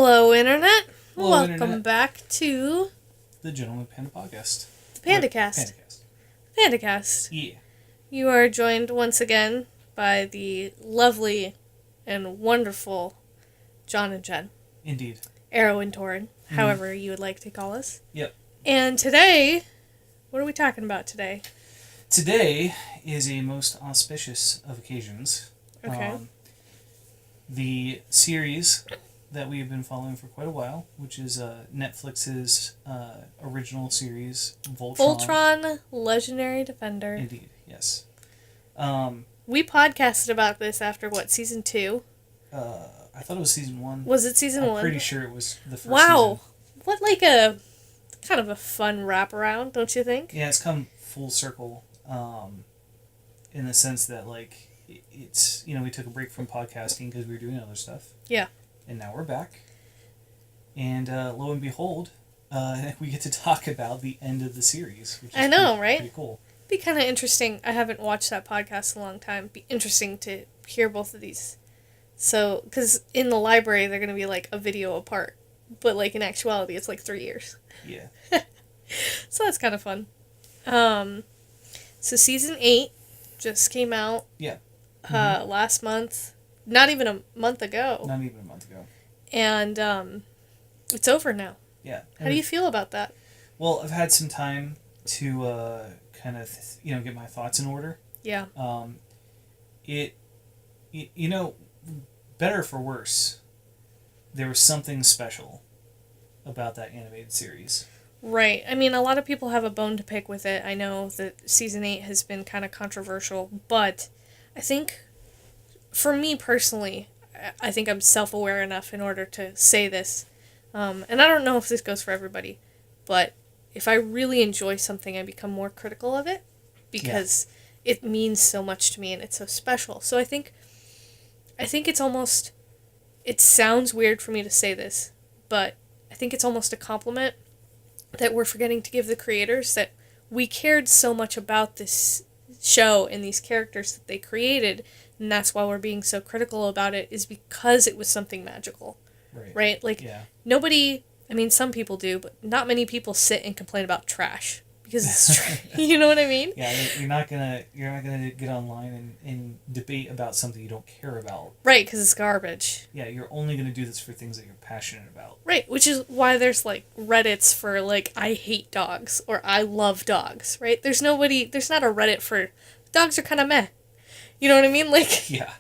Hello, Internet. Hello, Welcome Internet. back to The Gentleman Panda Podcast. the PandaCast. PandaCast. Yeah. You are joined once again by the lovely and wonderful John and Jen. Indeed. Arrow and Torin, however you would like to call us. Yep. And today, what are we talking about today? Today is a most auspicious of occasions. Okay. The series that we have been following for quite a while, which is Netflix's original series, Voltron Legendary Defender. Indeed, yes. We podcasted about this after, season 2? I thought it was season 1. Was it season 1? I'm pretty sure it was the first Wow. season. What, a kind of a fun wraparound, don't you think? Yeah, it's come full circle in the sense that, it's, we took a break from podcasting because we were doing other stuff. Yeah. And now we're back. And lo and behold, we get to talk about the end of the series. Which is right? Pretty cool. Be kind of interesting. I haven't watched that podcast in a long time. Be interesting to hear both of these. So, because in the library, they're going to be a video apart. But in actuality, it's 3 years. Yeah. So that's kind of fun. So season 8 just came out. Yeah. Last month. Not even a month ago. Not even a month ago. And it's over now. Yeah. How do you feel about that? Well, I've had some time to kind of, get my thoughts in order. Yeah. Better for worse, there was something special about that animated series. Right. I mean, a lot of people have a bone to pick with it. I know that season 8 has been kind of controversial, but I think, for me personally, I think I'm self-aware enough in order to say this. And I don't know if this goes for everybody, but if I really enjoy something, I become more critical of it because it means so much to me and it's so special. So I think it's almost, it sounds weird for me to say this, but I think it's almost a compliment that we're forgetting to give the creators, that we cared so much about this show and these characters that they created, and that's why we're being so critical about it, is because it was something magical. Right? Nobody, I mean, some people do, but not many people sit and complain about trash. Because it's you know what I mean? Yeah, you're not gonna get online and debate about something you don't care about. Right, because it's garbage. Yeah, you're only gonna do this for things that you're passionate about. Right, which is why there's Reddits for I hate dogs or I love dogs. Right? There's not a Reddit for dogs are kind of meh. You know what I mean? Yeah.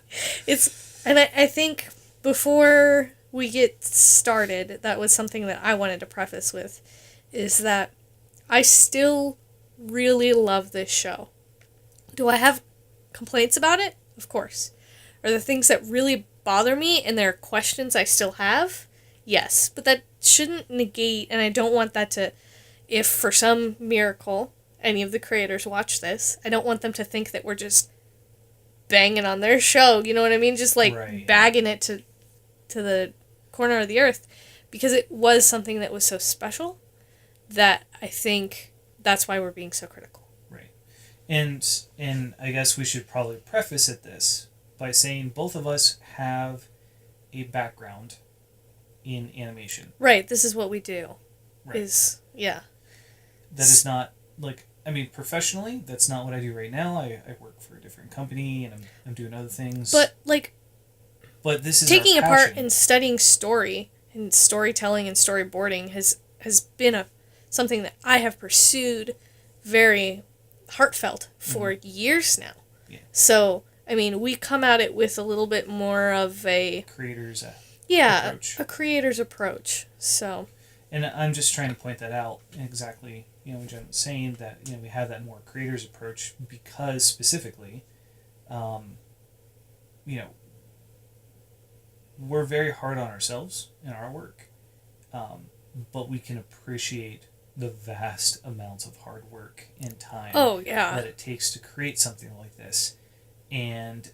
It's, and I think before we get started, that was something that I wanted to preface with, is that I still really love this show. Do I have complaints about it? Of course. Are there things that really bother me and there are questions I still have? Yes. But that shouldn't negate, and I don't want that to, if for some miracle any of the creators watch this, I don't want them to think that we're just banging on their show, you know what I mean? Just bagging it to the corner of the earth, because it was something that was so special that I think that's why we're being so critical. Right. And I guess we should probably preface this by saying both of us have a background in animation. Right, this is what we do. Right. Yeah. That is not, professionally, that's not what I do right now. I work for a different company and I'm doing other things. But this is taking our apart passion. and studying story and storytelling and storyboarding has been something that I have pursued very heartfelt for years now. Yeah. So, I mean, we come at it with a little bit more of a creator's approach. A creator's approach. So, and I'm just trying to point that out exactly, what Jen was saying, that, we have that more creator's approach because specifically, we're very hard on ourselves in our work, but we can appreciate the vast amounts of hard work and time that it takes to create something like this. And,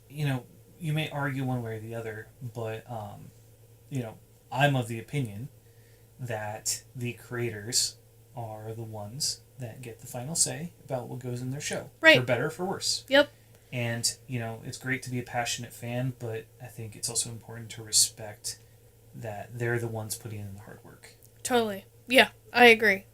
you may argue one way or the other, but, I'm of the opinion that the creators are the ones that get the final say about what goes in their show. Right. For better or for worse. Yep. And, it's great to be a passionate fan, but I think it's also important to respect that they're the ones putting in the hard work. Totally. Yeah, I agree.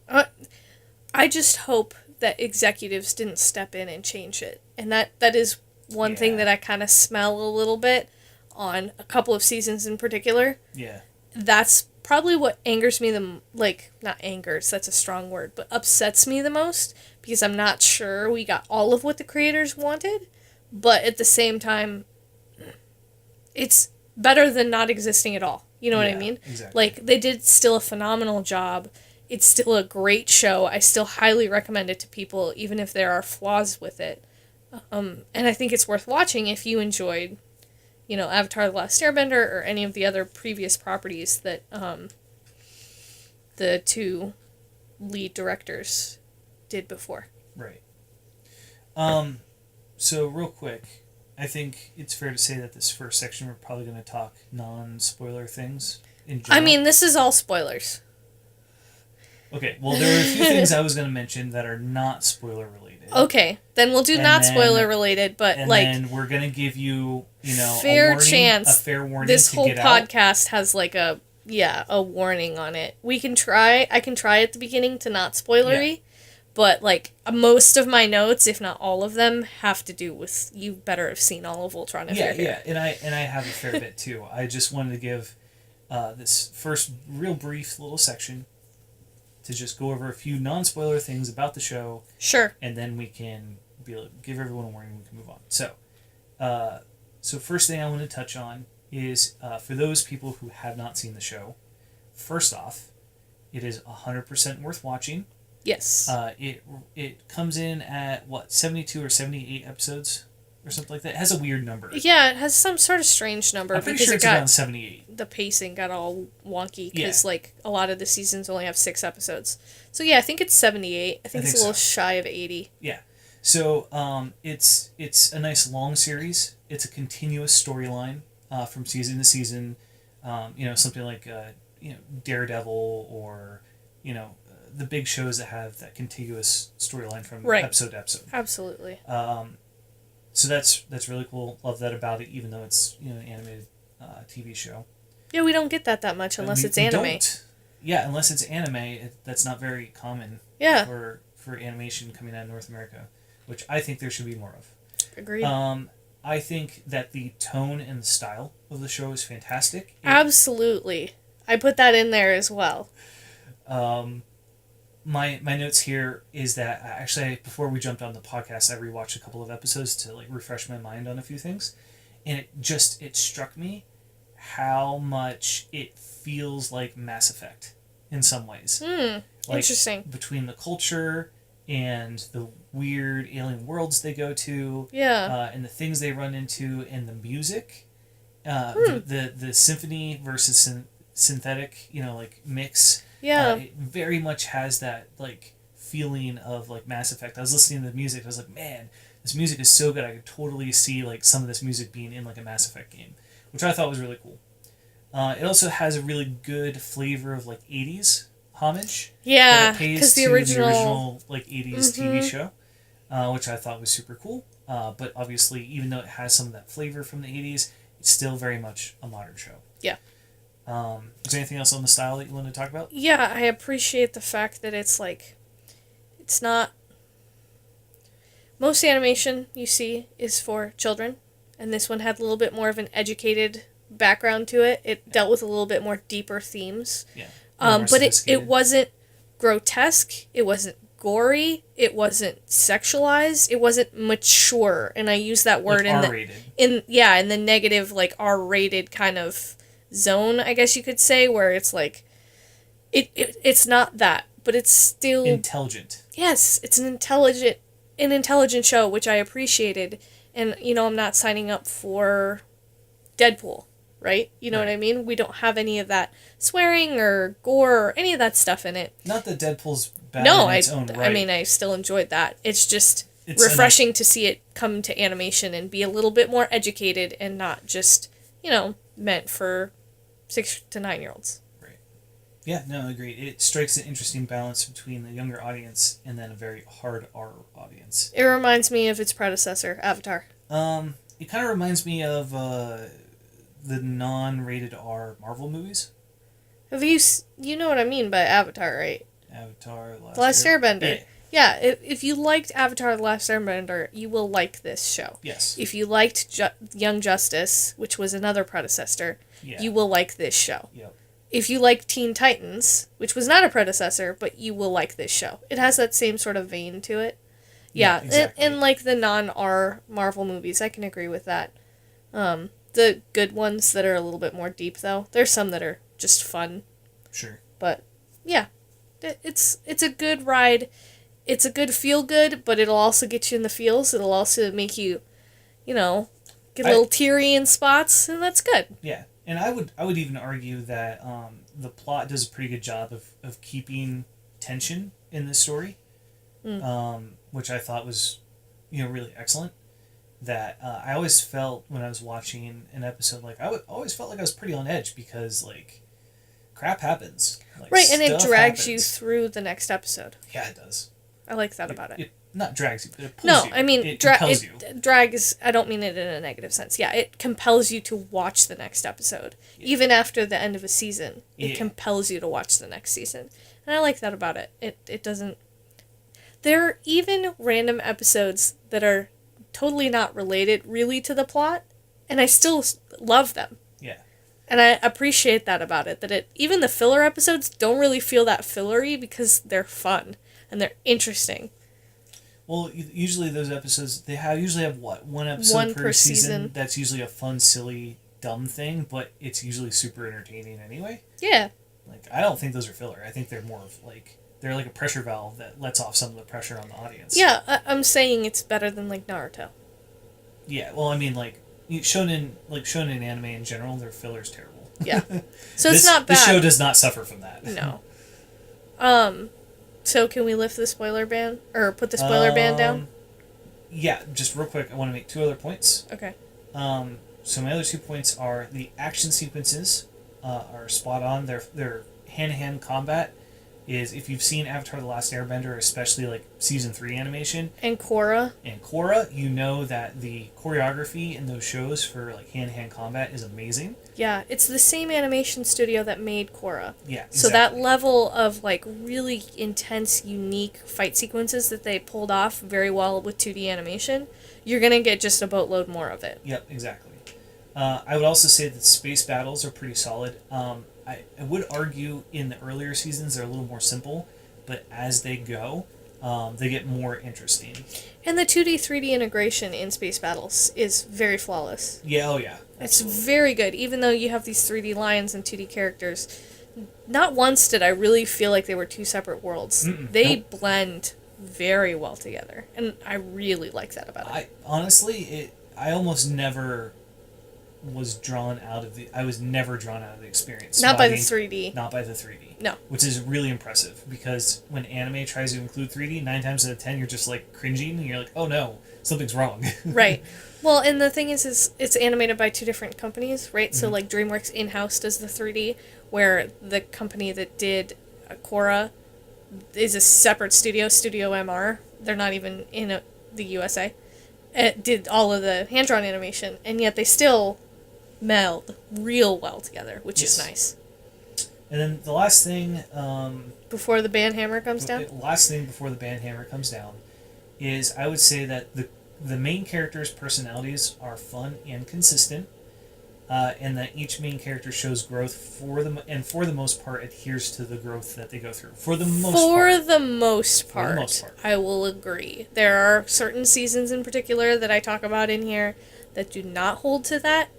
I just hope that executives didn't step in and change it. And that is one thing that I kind of smell a little bit on a couple of seasons in particular. Yeah. That's probably what angers me not angers, that's a strong word, but upsets me the most, because I'm not sure we got all of what the creators wanted, but at the same time, it's better than not existing at all. You know what I mean? Exactly. Like, they did still a phenomenal job. It's still a great show. I still highly recommend it to people, even if there are flaws with it. And I think it's worth watching if you enjoyed, Avatar: The Last Airbender or any of the other previous properties that the two lead directors did before. Right. So real quick, I think it's fair to say that this first section we're probably going to talk non-spoiler things in general. I mean, this is all spoilers. Okay, well, there are a few things I was going to mention that are not spoiler related. Okay, then we'll do spoiler related, but and then we're going to give you, fair a fair warning. This to whole get podcast has a warning on it. I can try at the beginning to not spoilery, but most of my notes, if not all of them, have to do with you better have seen all of Voltron if you're here. And I have a fair bit too. I just wanted to give this first real brief little section to just go over a few non-spoiler things about the show. Sure. And then we can give everyone a warning. We can move on. So first thing I want to touch on is for those people who have not seen the show. First off, it is 100% worth watching. Yes. It comes in at 72 or 78 episodes or something like that. It has a weird number. Yeah, it has some sort of strange number. I'm pretty sure it's around 78. The pacing got all wonky because a lot of the seasons only have 6 episodes. So yeah, I think it's 78. I think it's a little shy of 80. Yeah. So it's a nice long series. It's a continuous storyline from season to season. Something like Daredevil or the big shows that have that contiguous storyline from episode to episode. Absolutely. So that's really cool. Love that about it, even though it's an animated TV show. Yeah, we don't get that much unless it's anime. Yeah, unless it's anime, that's not very common. Yeah. For animation coming out of North America, which I think there should be more of. Agreed. I think that the tone and the style of the show is fantastic. Absolutely, I put that in there as well. My notes here is that actually before we jumped on the podcast, I rewatched a couple of episodes to refresh my mind on a few things, and it struck me how much it feels like Mass Effect in some ways. Interesting. Between the culture and the weird alien worlds they go to, and the things they run into, and the music, the symphony versus synthetic, mix. Yeah. It very much has that feeling of Mass Effect. I was listening to the music. I was like, man, this music is so good. I could totally see some of this music being in a Mass Effect game, which I thought was really cool. It also has a really good flavor of 80s homage. Yeah, because the original 80s TV show, which I thought was super cool. But obviously, even though it has some of that flavor from the 80s, it's still very much a modern show. Yeah. Is there anything else on the style that you want to talk about? Yeah, I appreciate the fact that it's it's not... Most animation you see is for children, and this one had a little bit more of an educated background to it. It dealt with a little bit more deeper themes. Yeah. But it wasn't grotesque, it wasn't gory, it wasn't sexualized, it wasn't mature, and I use that word in R-rated. in the negative R-rated kind of zone, I guess you could say, where it's it's not that, but it's still intelligent. Yes, it's an intelligent show, which I appreciated, and I'm not signing up for Deadpool, right? You know what I mean? We don't have any of that swearing or gore or any of that stuff in it. Not that Deadpool's bad in its own right. I mean, I still enjoyed that. It's just refreshing to see it come to animation and be a little bit more educated and not just, meant for 6 to 9-year-olds. Right. Yeah, no, agreed. It strikes an interesting balance between the younger audience and then a very hard R audience. It reminds me of its predecessor, Avatar. It kind of reminds me of the non-rated R Marvel movies. Have you know what I mean by Avatar, right? Avatar, The Last Airbender. Yeah, if you liked Avatar: The Last Airbender, you will like this show. Yes. If you liked Young Justice, which was another predecessor, you will like this show. Yep. If you like Teen Titans, which was not a predecessor, but you will like this show. It has that same sort of vein to it. Yeah, exactly. And like the non-R Marvel movies, I can agree with that. The good ones that are a little bit more deep, though, there's some that are just fun. Sure. But, yeah, it's a good ride. It's a good feel-good, but it'll also get you in the feels. It'll also make you, get a little teary in spots, and that's good. Yeah. And I would even argue that the plot does a pretty good job of keeping tension in this story, which I thought was, really excellent. That I always felt when I was watching an episode, like I always felt like I was pretty on edge because like crap happens. Like, right, and it drags you through the next episode. Yeah, it does. I like that about it. It not drags you, but it pulls you. No, I mean, it compels you. Drags, I don't mean it in a negative sense. Yeah, it compels you to watch the next episode. Yeah. Even after the end of a season, it compels you to watch the next season. And I like that about it. It doesn't... There are even random episodes that are totally not related really to the plot, and I still love them. Yeah. And I appreciate that about it, that even the filler episodes don't really feel that fillery because they're fun and they're interesting. Well, usually those episodes, usually have what? One episode per season. That's usually a fun, silly, dumb thing, but it's usually super entertaining anyway. Yeah. Like, I don't think those are filler. I think they're more of, like, they're like a pressure valve that lets off some of the pressure on the audience. Yeah, I'm saying it's better than, like, Naruto. Yeah, well, I mean, like, shonen anime in general, their filler's terrible. Yeah. So it's not bad. This show does not suffer from that. No. So can we lift the spoiler ban? Or put the spoiler ban down? Yeah, just real quick, I want to make two other points. Okay. So my other 2 points are the action sequences are spot on. Their hand-to-hand combat is, if you've seen Avatar: The Last Airbender, especially like Season 3 animation. And Korra, you know that the choreography in those shows for like hand-to-hand combat is amazing. Yeah, it's the same animation studio that made Korra. Yeah, exactly. So that level of like really intense, unique fight sequences that they pulled off very well with 2D animation, you're going to get just a boatload more of it. Yep, exactly. I would also say that space battles are pretty solid. I would argue in the earlier seasons they're a little more simple, but as they go, they get more interesting. And the 2D, 3D integration in space battles is very flawless. Yeah, oh yeah. Absolutely. It's very good, even though you have these 3D lines and 2D characters. Not once did I really feel like they were two separate worlds. They blend very well together, and I really like that about it. I almost never was drawn out of the... I was never drawn out of the experience. Not by the 3D. Not by the 3D. No. Which is really impressive, because when anime tries to include 3D, 9 times out of 10 you're just like cringing, and you're like, oh no, something's wrong. Right. Well, and the thing is it's animated by two different companies, right? Mm-hmm. So like DreamWorks in-house does the 3D, where the company that did Korra is a separate studio, Studio MR. They're not even in the USA. It did all of the hand-drawn animation, and yet they still meld real well together, which is nice. And then the last thing... before the band hammer comes down? The last thing before the band hammer comes down is, I would say that the main characters' personalities are fun and consistent, and that each main character shows growth for the most part adheres to the growth that they go through. For the most part, I will agree. There are certain seasons in particular that I talk about in here that do not hold to that,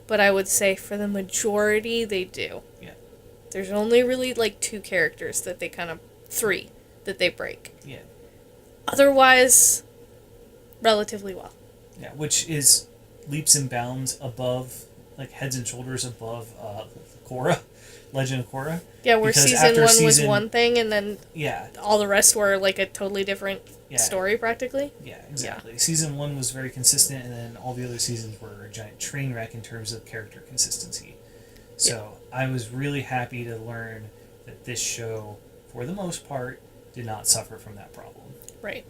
but I would say for the majority they do. Yeah. There's only really like 2 characters that they 3 that they break. Yeah. Otherwise, relatively well. Yeah, which is leaps and bounds above, like heads and shoulders above Korra, Legend of Korra. Yeah, where season 1 was one thing, and then all the rest were like a totally different story, practically. Yeah, exactly. Yeah. Season 1 was very consistent, and then all the other seasons were a giant train wreck in terms of character consistency. So I was really happy to learn that this show, for the most part, did not suffer from that problem. Right.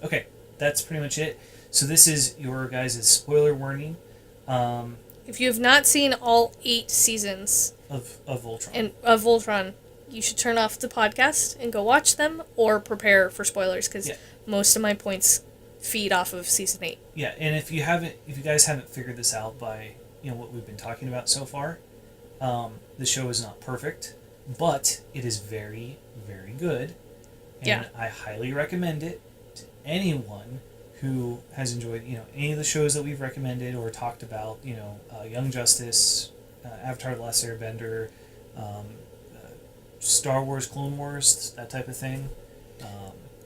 Okay, that's pretty much it. So this is your guys' spoiler warning. if you have not seen all 8 seasons of Voltron, you should turn off the podcast and go watch them, or prepare for spoilers, because most of my points feed off of season 8. Yeah, and if you guys haven't figured this out by what we've been talking about so far, the show is not perfect, but it is very, very good, and I highly recommend it to anyone who has enjoyed any of the shows that we've recommended or talked about. Young Justice, Avatar: The Last Airbender, Star Wars, Clone Wars, that type of thing.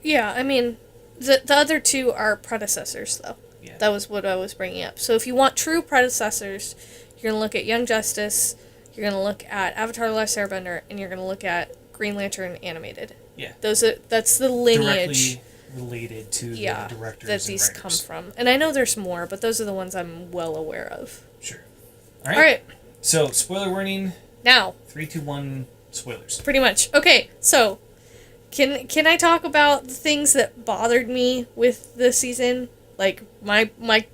Yeah, I mean, the other 2 are predecessors, though. Yeah. That was what I was bringing up. So if you want true predecessors, you're going to look at Young Justice, you're going to look at Avatar: The Last Airbender, and you're going to look at Green Lantern animated. Yeah. That's the lineage. Directly related to the directors that these come from. And I know there's more, but those are the ones I'm well aware of. Sure. All right. So, spoiler warning. Now. 3, 2, 1, spoilers. Pretty much. Okay, so can I talk about the things that bothered me with the season? Like, my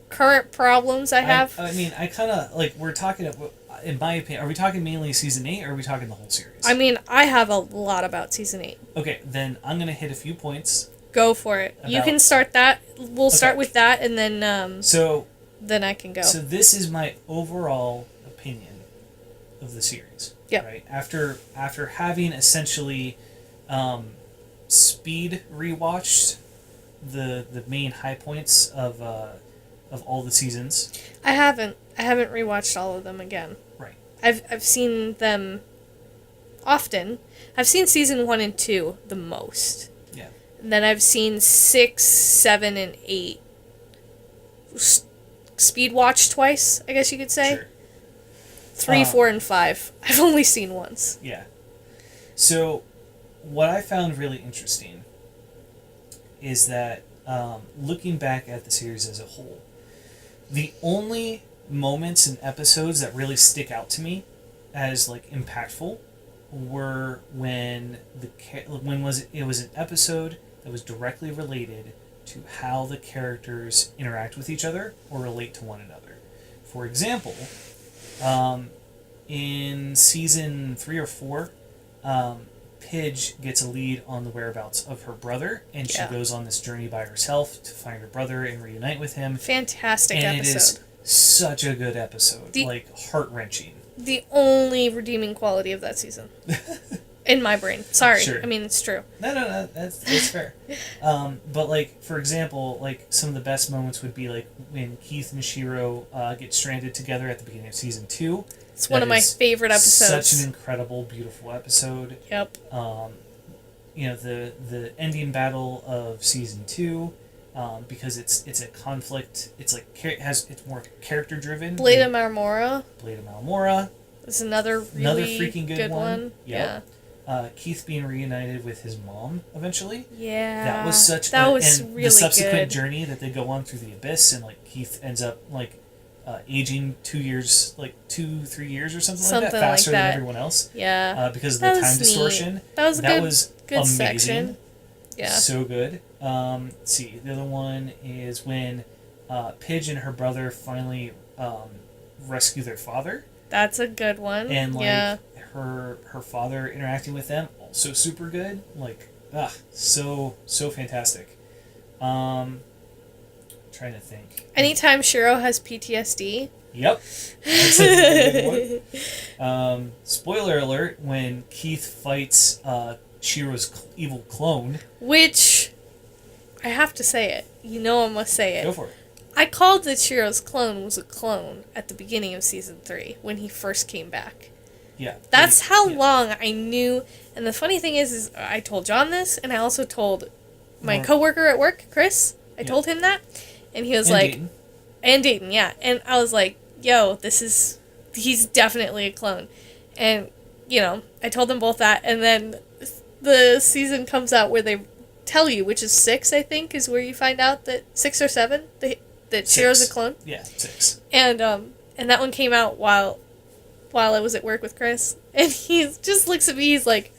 current problems I have? I mean, I kind of, we're talking about, in my opinion, are we talking mainly season 8, or are we talking the whole series? I mean, I have a lot about season 8. Okay, then I'm going to hit a few points. Go for it. You can start that. We'll start with that, and then then I can go. So this is my overall opinion of the series. Yeah. Right. After having essentially speed rewatched the main high points of all the seasons. I haven't rewatched all of them again. Right. I've seen them often. I've seen season 1 and 2 the most. Yeah. And then I've seen 6, 7, and 8 speed watch twice, I guess you could say. Sure. 3, 4, and 5. I've only seen once. Yeah. So, what I found really interesting is that looking back at the series as a whole, the only moments and episodes that really stick out to me as impactful were when it was an episode that was directly related to how the characters interact with each other or relate to one another. For example, in season 3 or 4, Pidge gets a lead on the whereabouts of her brother, and she goes on this journey by herself to find her brother and reunite with him. Fantastic episode. And it is such a good episode. Heart-wrenching. The only redeeming quality of that season. In my brain. Sorry. Sure. I mean, it's true. No, that's fair. But, for example, some of the best moments would be, when Keith and Shiro get stranded together at the beginning of season 2. It's one of my favorite episodes. Such an incredible, beautiful episode. Yep. The ending battle of season 2, because it's a conflict. It's more character driven. Blade of Marmora. It's another freaking good one. Yep. Yeah. Keith being reunited with his mom eventually. Yeah. That was really the subsequent journey that they go on through the abyss, and Keith ends up aging 2 years, 2-3 years or something like that, faster than everyone else. Yeah. Because of the time distortion. Neat. That was good amazing. section. Yeah. So good. Let's see. The other one is when Pidge and her brother finally rescue their father. That's a good one. And her father interacting with them, also super good. So fantastic. Trying to think. Anytime Shiro has PTSD. Yep. That's a good one. Spoiler alert, when Keith fights Shiro's evil clone. Which, I have to say it. I must say it. Go for it. I called that Shiro's clone was a clone at the beginning of season 3, when he first came back. Yeah. That's how long I knew. And the funny thing is I told John this, and I also told my coworker at work, Chris. I told him that. And he was Dayton. And Dayton, yeah. And I was like, yo, he's definitely a clone. And, I told them both that. And then the season comes out where they tell you, which is 6, I think, is where you find out that 6 or 7, that Shiro's a clone. Yeah, 6. And that one came out while I was at work with Chris. And he just looks at me, he's like,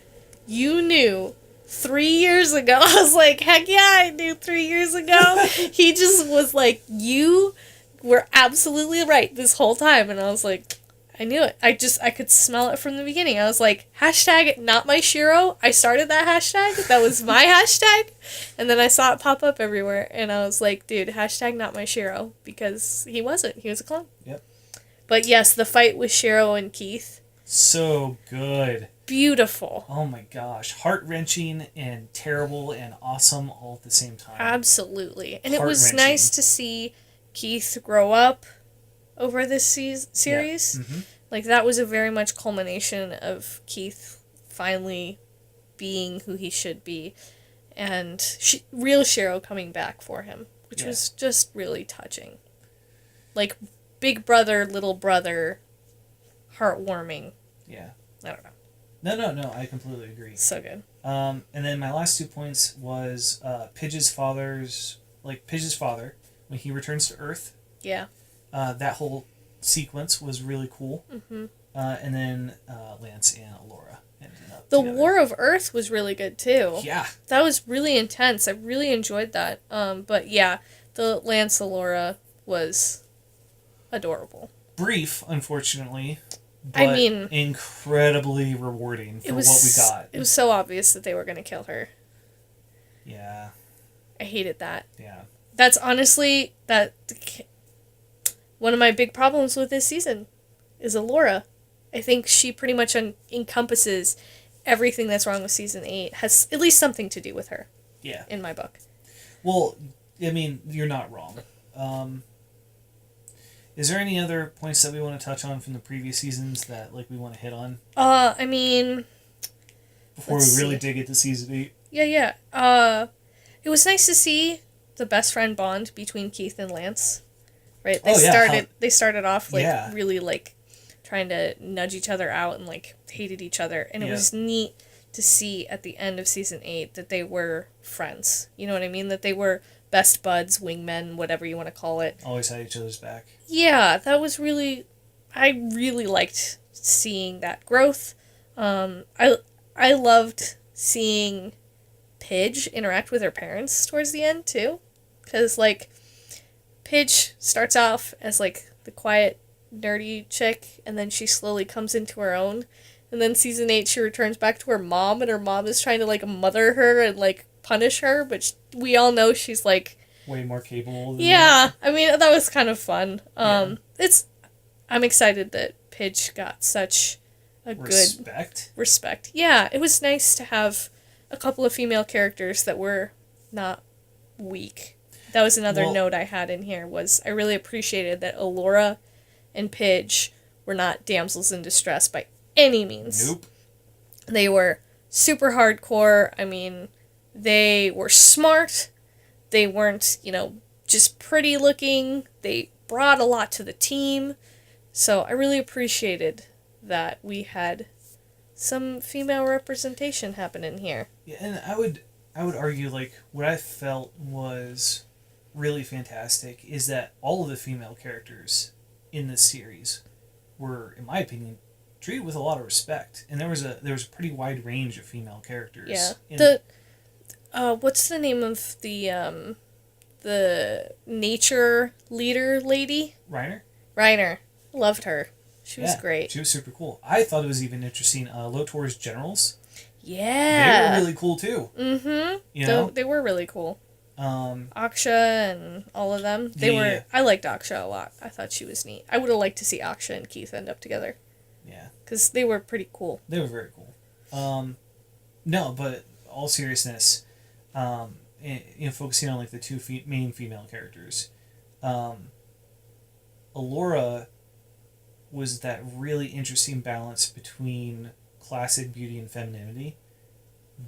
you knew 3 years ago. I was like, heck yeah, I knew 3 years ago. He just was like, you were absolutely right this whole time. And I was like, I knew it. I could smell it from the beginning. I was like, hashtag not my Shiro. I started that hashtag. That was my hashtag. And then I saw it pop up everywhere. And I was like, dude, hashtag not my Shiro. Because he wasn't. He was a clone. Yep. But yes, the fight with Shiro and Keith. So good. Beautiful. Oh my gosh. Heart-wrenching and terrible and awesome all at the same time. Absolutely. And it was nice to see Keith grow up over this series. Yeah. Mm-hmm. Like, that was a very much culmination of Keith finally being who he should be. And real Shiro coming back for him, which was just really touching. Like, big brother, little brother, heartwarming. Yeah. I don't know. No, I completely agree. So good. And then my last 2 points was Pidge's father, when he returns to Earth. Yeah. That whole sequence was really cool. Mm-hmm. And then Lance and Alora ended up The together. War of Earth was really good, too. Yeah. That was really intense. I really enjoyed that. But yeah, the Lance Alora was adorable. Brief, unfortunately. But I mean, incredibly rewarding for what we got. It was so obvious that they were going to kill her. Yeah. I hated that. Yeah. That's honestly one of my big problems with this season is Alora. I think she pretty much encompasses everything that's wrong with season 8. Has at least something to do with her. Yeah. In my book. Well, I mean, you're not wrong. Is there any other points that we want to touch on from the previous seasons that we want to hit on? I mean, before we really dig into season 8. Yeah. It was nice to see the best friend bond between Keith and Lance. Right? They started off really trying to nudge each other out and hated each other, and it was neat to see at the end of season 8 that they were friends. You know what I mean? That they were best buds, wingmen, whatever you want to call it. Always had each other's back. Yeah, that was really... I really liked seeing that growth. I loved seeing Pidge interact with her parents towards the end, too. Because, Pidge starts off as, the quiet, nerdy chick, and then she slowly comes into her own. And then season 8, she returns back to her mom, and her mom is trying to, mother her and, punish her, but we all know she's way more capable than that. I mean, that was kind of fun. I'm excited that Pidge got such a good respect. Yeah, it was nice to have a couple of female characters that were not weak. That was another note I had in here, was I really appreciated that Alora and Pidge were not damsels in distress by any means. Nope. They were super hardcore. I mean, they were smart. They weren't, just pretty looking. They brought a lot to the team. So I really appreciated that we had some female representation happen in here. Yeah, and I would argue, what I felt was really fantastic is that all of the female characters in this series were, in my opinion, treated with a lot of respect. And there was a pretty wide range of female characters. Yeah. What's the name of the nature leader lady? Reiner. Loved her. She was great. She was super cool. I thought it was even interesting. Lotor's generals. Yeah. They were really cool too. Mm-hmm. They were really cool. Aksha and all of them. I liked Aksha a lot. I thought she was neat. I would have liked to see Aksha and Keith end up together. Yeah. Because they were pretty cool. They were very cool. No, but all seriousness, focusing on the two main female characters, Alora was that really interesting balance between classic beauty and femininity,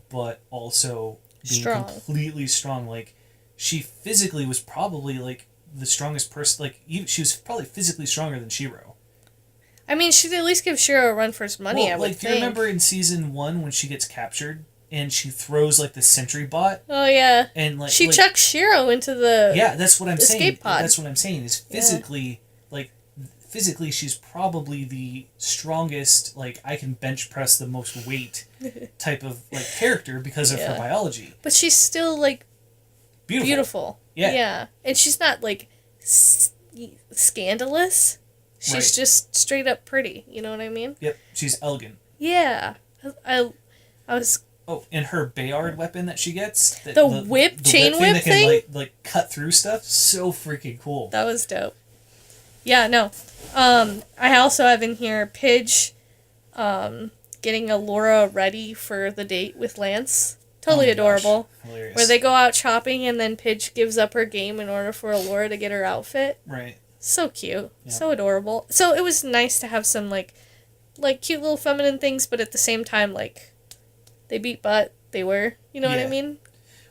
but also being completely strong. She physically was probably the strongest person. She was probably physically stronger than Shiro. I mean, she'd at least give Shiro a run for his money. I would think. Do you remember in season 1 when she gets captured and she throws the sentry bot? Oh yeah. And she chucks Shiro into the that's what I'm saying. Escape pod. That's what I'm saying. Is physically physically she's probably the strongest. I can bench press the most weight type of character because of her biology. But she's still beautiful. Yeah. Yeah, and she's not scandalous. She's just straight up pretty. You know what I mean? Yep. She's elegant. Yeah. I was... Oh, and her Bayard weapon that she gets. The chain whip thing? That can, like, cut through stuff. So freaking cool. That was dope. Yeah, no. I also have in here Pidge getting Allura ready for the date with Lance. Totally adorable. Hilarious. Where they go out shopping and then Pidge gives up her game in order for Allura to get her outfit. Right. So cute. Yeah. So adorable. So it was nice to have some, like cute little feminine things, but at the same time, like, they beat butt. They were. You know what I mean?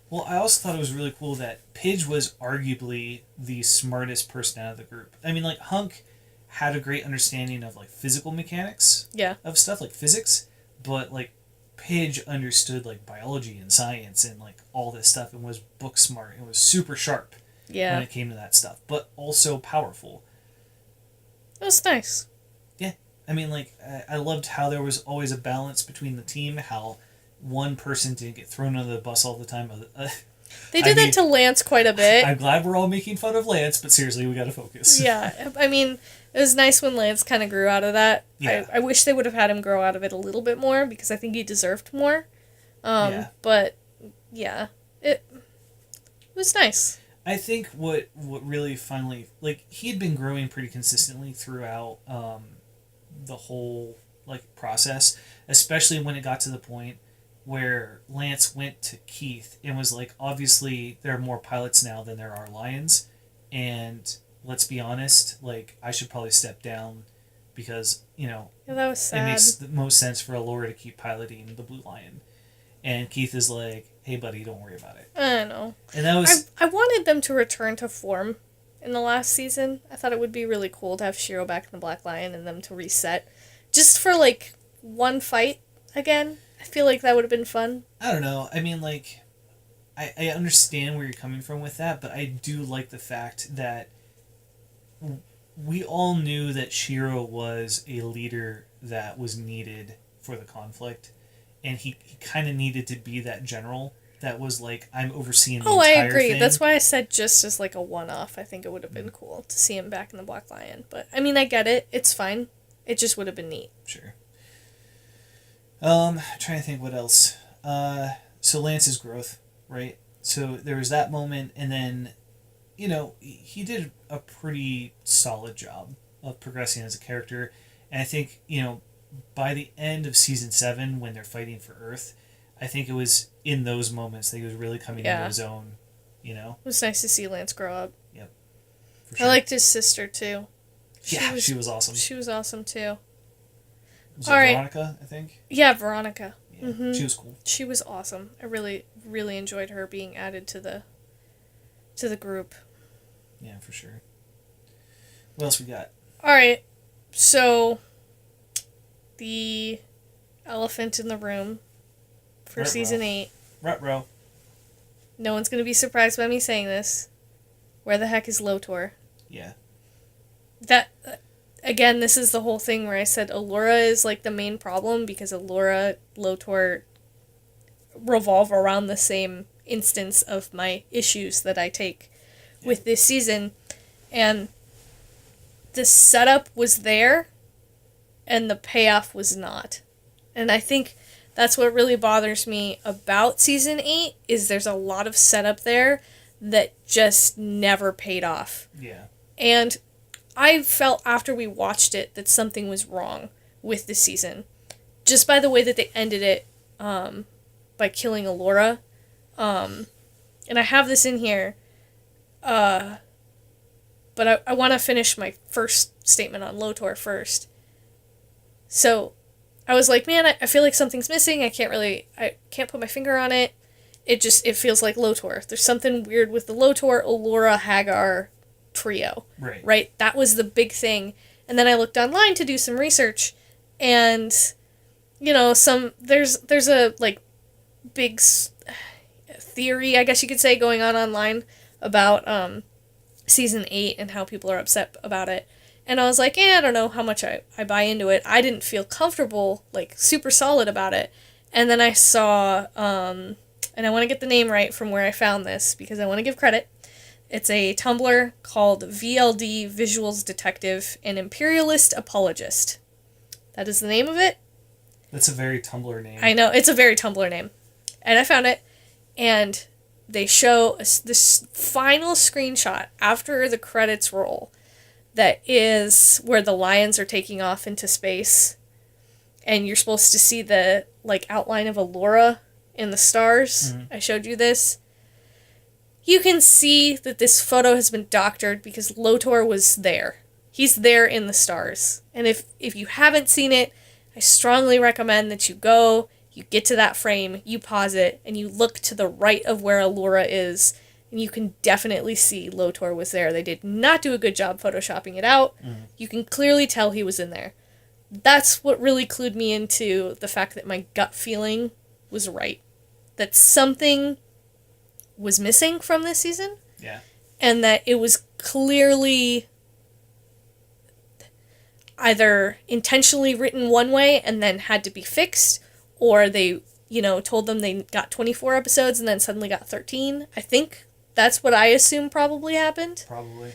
Well, I also thought it was really cool that Pidge was arguably the smartest person out of the group. I mean, like, Hunk had a great understanding of, like, physical mechanics of stuff, like physics, but, like, Pidge understood, like, biology and science and, like, all this stuff and was book smart and was super sharp when it came to that stuff, but also powerful. It was nice. Yeah. I mean, like, I loved how there was always a balance between the team, how one person didn't get thrown under the bus all the time. They did that to Lance quite a bit. I'm glad we're all making fun of Lance, but seriously, we gotta focus. Yeah. I mean, it was nice when Lance kind of grew out of that. Yeah. I wish they would have had him grow out of it a little bit more, because I think he deserved more. But, yeah. It was nice. I think what really finally... Like, he had been growing pretty consistently throughout the whole, like, process, especially when it got to the point where Lance went to Keith and was like, obviously, there are more pilots now than there are Lions, and let's be honest, like, I should probably step down because, you know... Yeah, that was sad. It makes the most sense for Allura to keep piloting the Blue Lion. And Keith is like, hey, buddy, don't worry about it. I know. And that was... I wanted them to return to form in the last season. I thought it would be really cool to have Shiro back in the Black Lion and them to reset. Just for, like, one fight again. I feel like that would have been fun. I don't know. I mean, like, I understand where you're coming from with that, but I do like the fact that we all knew that Shiro was a leader that was needed for the conflict, and he kind of needed to be that general that was like, I'm overseeing the entire thing. I agree. That's why I said just as like a one-off, I think it would have been cool to see him back in the Black Lion. But, I mean, I get it. It's fine. It just would have been neat. Sure. Trying to think what else. So Lance's growth, right? So there was that moment, and then, you know, he did a pretty solid job of progressing as a character. And I think, you know, by the end of season 7, when they're fighting for Earth, I think it was in those moments that he was really coming into his own, you know? It was nice to see Lance grow up. Yep. For sure. I liked his sister, too. She was awesome. She was awesome, too. Was it Veronica, I think? Yeah, Veronica. Yeah, mm-hmm. She was cool. She was awesome. I really, really enjoyed her being added to the group. Yeah, for sure. What else we got? Alright, so the elephant in the room for season 8. Ruh-roh. No one's going to be surprised by me saying this. Where the heck is Lotor? Yeah. That... Again, this is the whole thing where I said Allura is, like, the main problem, because Allura, Lotor revolve around the same instance of my issues that I take with this season. And the setup was there, and the payoff was not. And I think that's what really bothers me about season 8, is there's a lot of setup there that just never paid off. Yeah. And I felt after we watched it that something was wrong with the season. Just by the way that they ended it by killing Allura. And I have this in here. But I want to finish my first statement on Lotor first. So I was like, man, I feel like something's missing. I can't put my finger on it. It feels like Lotor. There's something weird with the Lotor, Allura, Hagar trio. Right? That was the big thing. And then I looked online to do some research, and, you know, there's a, like, big theory, I guess you could say, going on online about season 8 and how people are upset about it. And I was like, I don't know how much I buy into it. I didn't feel comfortable, like, super solid about it. And then I saw, and I want to get the name right from where I found this, because I want to give credit. It's a Tumblr called VLD Visuals Detective, an Imperialist Apologist. That is the name of it. That's a very Tumblr name. I know, it's a very Tumblr name. And I found it, and they show this final screenshot after the credits roll that is where the lions are taking off into space, and you're supposed to see the, like, outline of Allura in the stars. Mm-hmm. I showed you this. You can see that this photo has been doctored because Lotor was there. He's there in the stars. And if you haven't seen it, I strongly recommend that you go, you get to that frame, you pause it, and you look to the right of where Allura is, and you can definitely see Lotor was there. They did not do a good job photoshopping it out. Mm-hmm. You can clearly tell he was in there. That's what really clued me into the fact that my gut feeling was right. That something was missing from this season. Yeah. And that it was clearly either intentionally written one way and then had to be fixed, or they, told them they got 24 episodes and then suddenly got 13. I think that's what I assume probably happened. Probably.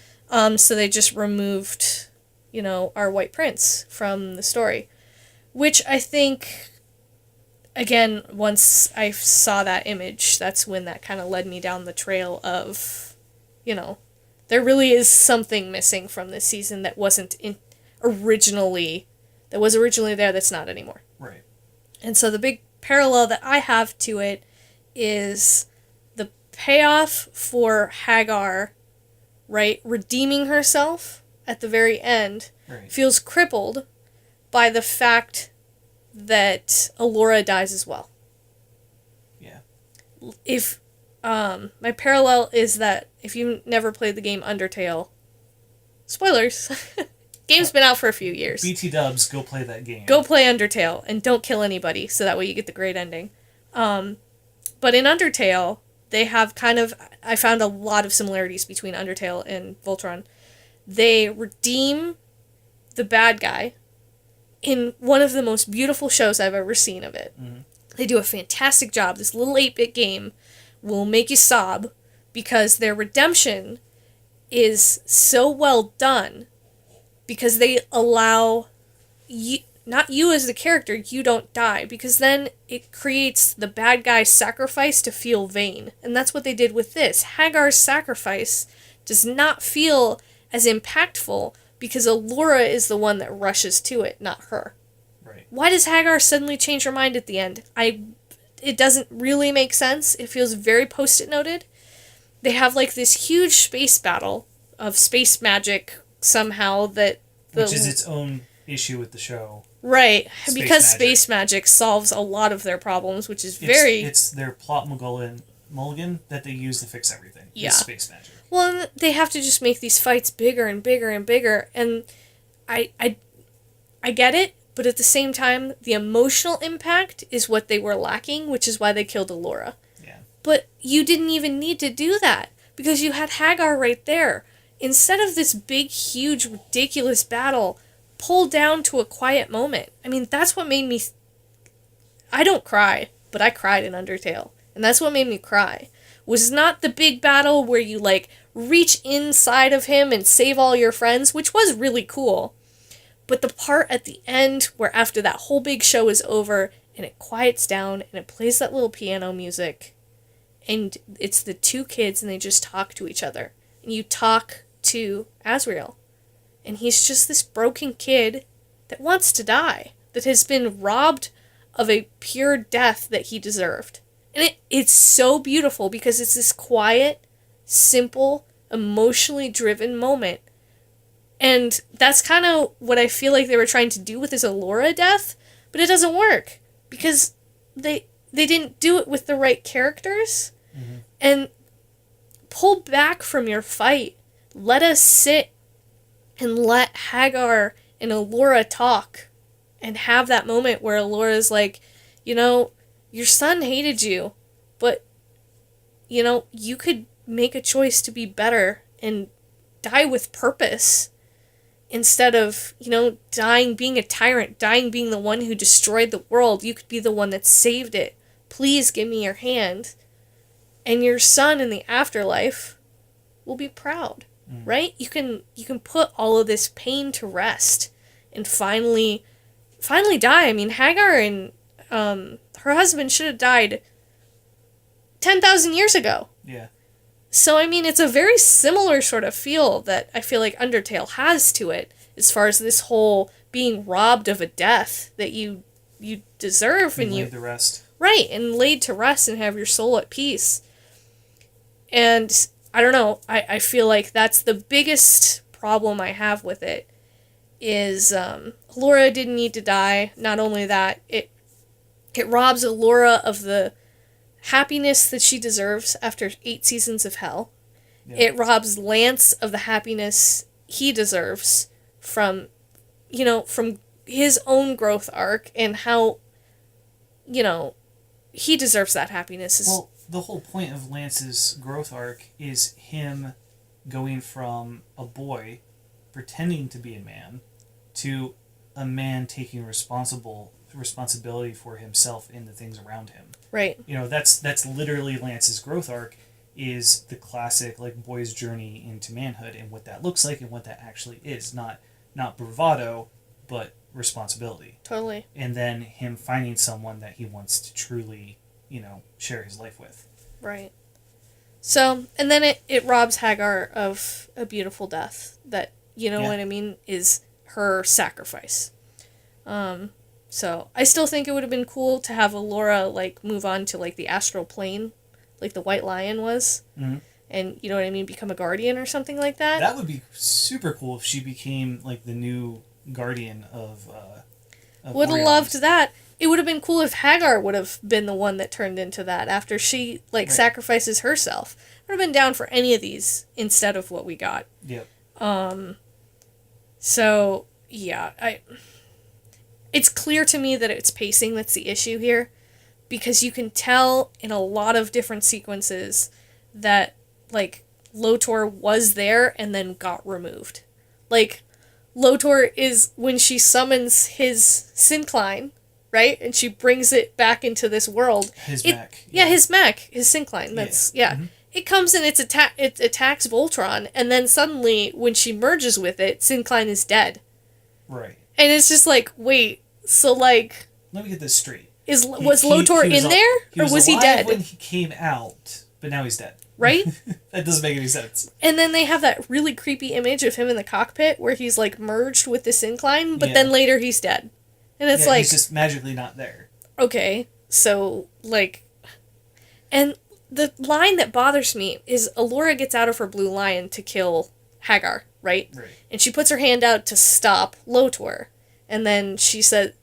So they just removed, our White Prince from the story. Which I think, again, once I saw that image, that's when that kind of led me down the trail of, there really is something missing from this season that wasn't originally there that's not anymore. Right. And so the big parallel that I have to it is the payoff for Hagar, right, redeeming herself at the very end, right, feels crippled by the fact that Allura dies as well. Yeah. If my parallel is that if you've never played the game Undertale, spoilers, game's been out for a few years. BT dubs, go play that game. Go play Undertale and don't kill anybody, so that way you get the great ending. But in Undertale, they have I found a lot of similarities between Undertale and Voltron. They redeem the bad guy in one of the most beautiful shows I've ever seen of it. Mm-hmm. They do a fantastic job. This little 8-bit game will make you sob because their redemption is so well done because they allow you, not you as the character, you don't die, because then it creates the bad guy's sacrifice to feel vain. And that's what they did with this. Hagar's sacrifice does not feel as impactful because Allura is the one that rushes to it, not her. Right. Why does Hagar suddenly change her mind at the end? It doesn't really make sense. It feels very post-it noted. They have like this huge space battle of space magic somehow that... Which is its own issue with the show. Right. Because space magic solves a lot of their problems, which is It's their plot mulligan that they use to fix everything. Yeah. It's space magic. Well, and they have to just make these fights bigger and bigger and bigger, and I get it, but at the same time, the emotional impact is what they were lacking, which is why they killed Allura. Yeah. But you didn't even need to do that, because you had Hagar right there. Instead of this big, huge, ridiculous battle, pull down to a quiet moment. I mean, that's what made me... I don't cry, but I cried in Undertale, and that's what made me cry. Was not the big battle where you, reach inside of him and save all your friends, which was really cool. But the part at the end where after that whole big show is over and it quiets down and it plays that little piano music and it's the two kids and they just talk to each other. And you talk to Azrael. And he's just this broken kid that wants to die, that has been robbed of a pure death that he deserved. And it's so beautiful because it's this quiet, simple, emotionally driven moment. And that's kind of what I feel like they were trying to do with this Allura death, but it doesn't work because they didn't do it with the right characters. Mm-hmm. And pull back from your fight. Let us sit and let Hagar and Allura talk and have that moment where Allura's like, your son hated you, but, you could make a choice to be better and die with purpose instead of, dying being a tyrant, dying being the one who destroyed the world. You could be the one that saved it. Please give me your hand. And your son in the afterlife will be proud, right? You can put all of this pain to rest and finally die. I mean, Hagar and her husband should have died 10,000 years ago. Yeah. So, I mean, it's a very similar sort of feel that I feel like Undertale has to it, as far as this whole being robbed of a death that you deserve, and you laid the rest. Right, and laid to rest and have your soul at peace. And I don't know, I feel like that's the biggest problem I have with it, is Allura didn't need to die. Not only that, it robs Allura of the happiness that she deserves after 8 seasons of hell. Yep. It robs Lance of the happiness he deserves from his own growth arc, and how, he deserves that happiness. Well, the whole point of Lance's growth arc is him going from a boy pretending to be a man to a man taking responsibility for himself and the things around him. Right. That's literally Lance's growth arc, is the classic boy's journey into manhood, and what that looks like and what that actually is. Not bravado, but responsibility. Totally. And then him finding someone that he wants to truly, share his life with. Right. So, and then it robs Hagar of a beautiful death that, what I mean, is her sacrifice. So, I still think it would have been cool to have Allura, move on to, the astral plane, like the White Lion was. Mm-hmm. And, you know what I mean, become a guardian or something like that. That would be super cool if she became, the new guardian of would have loved that. It would have been cool if Hagar would have been the one that turned into that after she, right, sacrifices herself. I would have been down for any of these instead of what we got. Yep. So, yeah, it's clear to me that it's pacing that's the issue here, because you can tell in a lot of different sequences that, Lotor was there and then got removed. Lotor is when she summons his syncline, right? And she brings it back into this world. His mech. Yeah, his mech. His syncline. That's, yeah. Mm-hmm. It comes and it attacks Voltron, and then suddenly, when she merges with it, syncline is dead. Right. And it's just wait, so let me get this straight. Was Lotor in there, or was he dead? When he came out, but now he's dead. Right? That doesn't make any sense. And then they have that really creepy image of him in the cockpit where he's merged with the syncline, but then later he's dead. And it's he's just magically not there. Okay, so and the line that bothers me is Allura gets out of her blue lion to kill Hagar, right? Right. And she puts her hand out to stop Lotor. And then she said,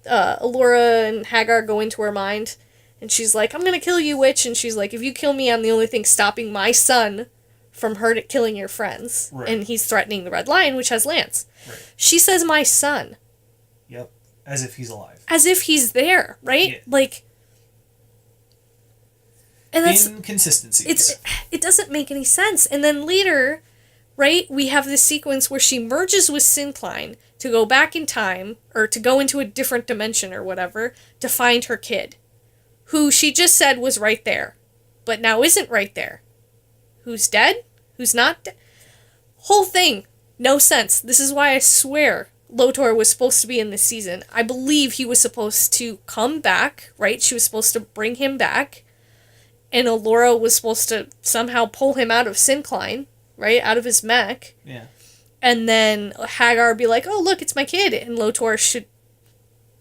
Allura and Hagar go into her mind. And she's like, I'm going to kill you, witch. And she's like, if you kill me, I'm the only thing stopping my son from her killing your friends. Right. And he's threatening the Red Lion, which has Lance. Right. She says, my son. Yep. As if he's alive. As if he's there, right? Yeah. And that's inconsistencies. It doesn't make any sense. And then later, right, we have this sequence where she merges with Syncline to go back in time, or to go into a different dimension or whatever, to find her kid, who she just said was right there, but now isn't right there. Who's dead? Who's not dead? Whole thing, no sense. This is why I swear Lotor was supposed to be in this season. I believe he was supposed to come back, right? She was supposed to bring him back, and Allura was supposed to somehow pull him out of Syncline, right? Out of his mech. Yeah. And then Hagar be like, oh, look, it's my kid. And Lotor should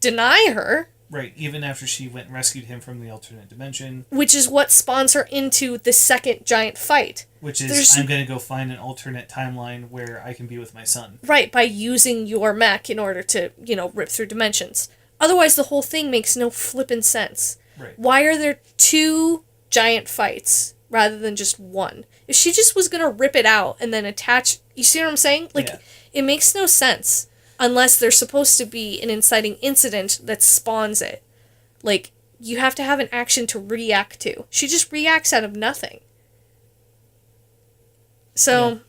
deny her. Right, even after she went and rescued him from the alternate dimension. Which is what spawns her into the second giant fight. Which is, I'm going to go find an alternate timeline where I can be with my son. Right, by using your mech in order to, rip through dimensions. Otherwise, the whole thing makes no flippin' sense. Right. Why are there 2 giant fights rather than just one? If she just was going to rip it out and then attach... You see what I'm saying? It makes no sense. Unless there's supposed to be an inciting incident that spawns it. You have to have an action to react to. She just reacts out of nothing. So,